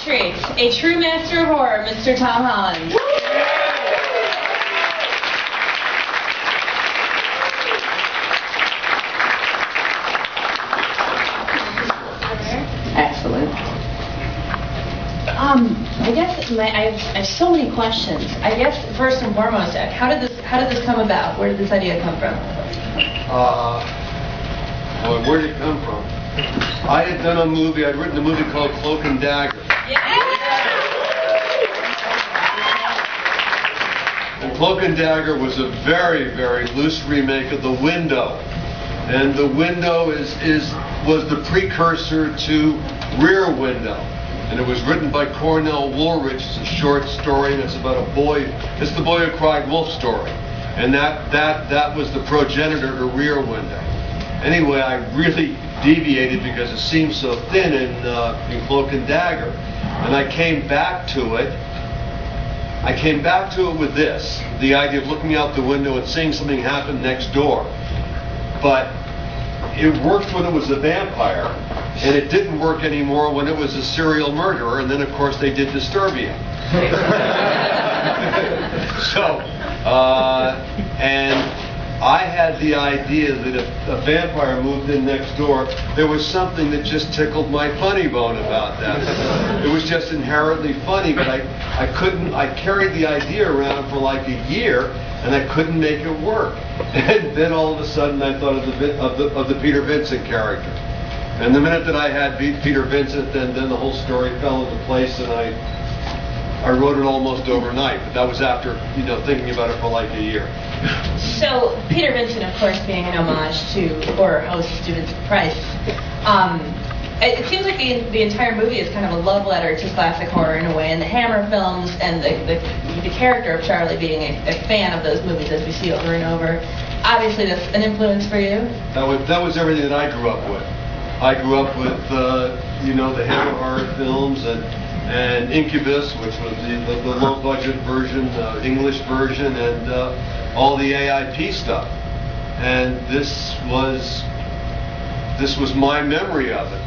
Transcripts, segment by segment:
treat. A true master of horror, Mr. Tom Holland. Excellent. I guess I have so many questions. I guess first and foremost, how did this come about? Where did this idea come from? Well, where did it come from? I had done a movie. I'd written a movie called Cloak and Dagger. And Cloak and Dagger was a very, very loose remake of The Window. And The Window was the precursor to Rear Window. And it was written by Cornell Woolrich. It's a short story, and it's about a boy. It's the Boy Who Cried Wolf story. And that was the progenitor to Rear Window. Anyway, I really deviated because it seemed so thin in Cloak and Dagger. And I came back to it. I came back to it with this, the idea of looking out the window and seeing something happen next door. But it worked when it was a vampire, and it didn't work anymore when it was a serial murderer, and then of course they did Disturbia. And I had the idea that if a vampire moved in next door, there was something that just tickled my funny bone about that. It was just inherently funny, but I carried the idea around for like a year, and I couldn't make it work. And then all of a sudden I thought of the Peter Vincent character. And the minute that I had Peter Vincent, then the whole story fell into place, and I wrote it almost overnight. But that was after thinking about it for like a year. So Peter Vincent, of course, being an homage to horror host Vincent Price. It seems like the entire movie is kind of a love letter to classic horror in a way, and the Hammer films, and the character of Charlie being a fan of those movies as we see over and over. Obviously, that's an influence for you. That was everything that I grew up with. I grew up with the Hammer horror films and Incubus, which was the low budget version, English version, and all the AIP stuff. And this was my memory of it.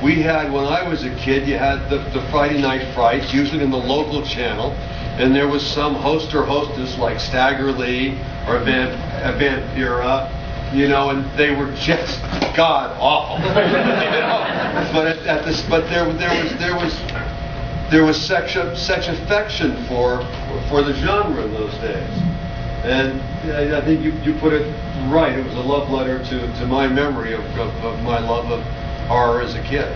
We had, when I was a kid, you had the Friday Night Frights, usually in the local channel, and there was some host or hostess like Stagger Lee or Vampira, and they were just god awful. But there was such affection for the genre in those days. And I think you put it right. It was a love letter to my memory of my love of horror as a kid.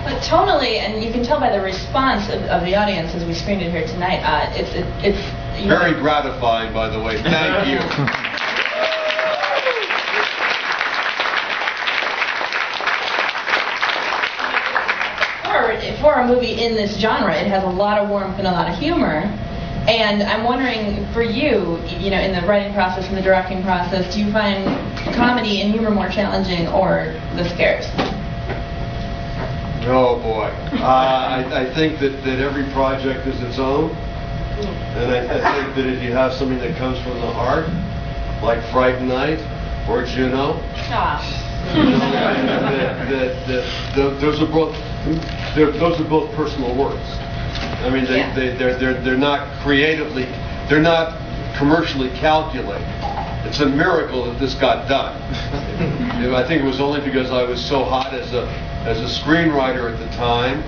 But tonally, and you can tell by the response of the audience as we screened it here tonight, it's very gratifying, by the way. Thank you. For a movie in this genre, it has a lot of warmth and a lot of humor. And I'm wondering, for you, in the writing process and the directing process, do you find comedy and humor more challenging, or the scares? Oh boy, I think that every project is its own, and I think that if you have something that comes from the heart, like Fright Night or Juno, those are both personal works. I mean, they're not commercially calculated. It's a miracle that this got done. I think it was only because I was so hot as a screenwriter at the time,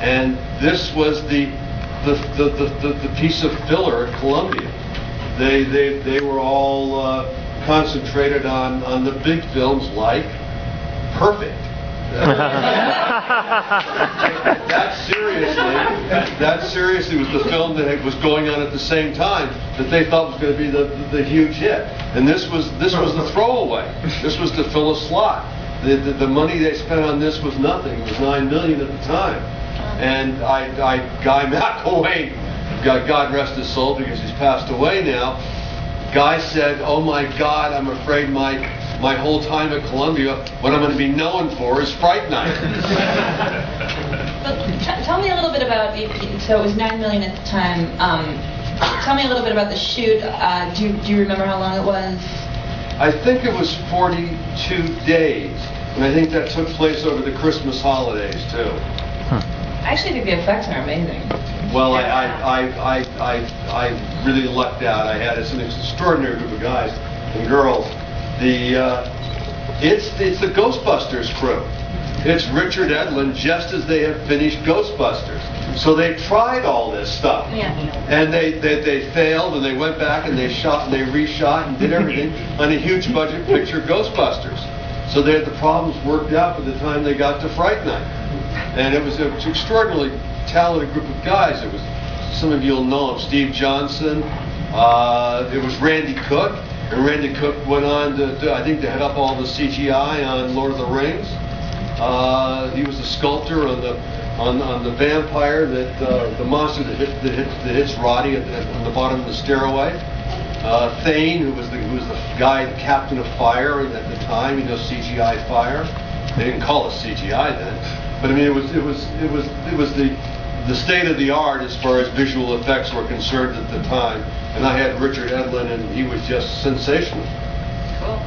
and this was the piece of filler at Columbia. They were all concentrated on the big films like Perfect. That seriously was the film that was going on at the same time that they thought was going to be the huge hit. And this was the throwaway. This was to fill a slot. The money they spent on this was nothing. It was $9 million at the time. And Guy McElwain, God rest his soul because he's passed away now, Guy said, "Oh my God, I'm afraid my whole time at Columbia, what I'm going to be known for is Fright Night." But tell me a little bit about, so it was $9 million at the time. Tell me a little bit about the shoot. Do you remember how long it was? I think it was 42 days, and I think that took place over the Christmas holidays too. I actually think the effects are amazing. Well, I really lucked out. I had an extraordinary group of guys and girls. It's the Ghostbusters crew. It's Richard Edlund just as they have finished Ghostbusters. So they tried all this stuff. Yeah. And they failed, and they went back and they shot and they reshot and did everything on a huge budget picture, Ghostbusters. So they had the problems worked out by the time they got to Fright Night. And it was an extraordinarily talented group of guys. It was, some of you will know him, Steve Johnson. It was Randy Cook. And Randy Cook went on to I think, to head up all the CGI on Lord of the Rings. He was the sculptor on the vampire the monster that hits Roddy on the bottom of the stairway. Thane, who was the guy, the captain of fire at the time, CGI fire. They didn't call it CGI then, but I mean it was the state of the art as far as visual effects were concerned at the time. And I had Richard Edlund, and he was just sensational. Cool.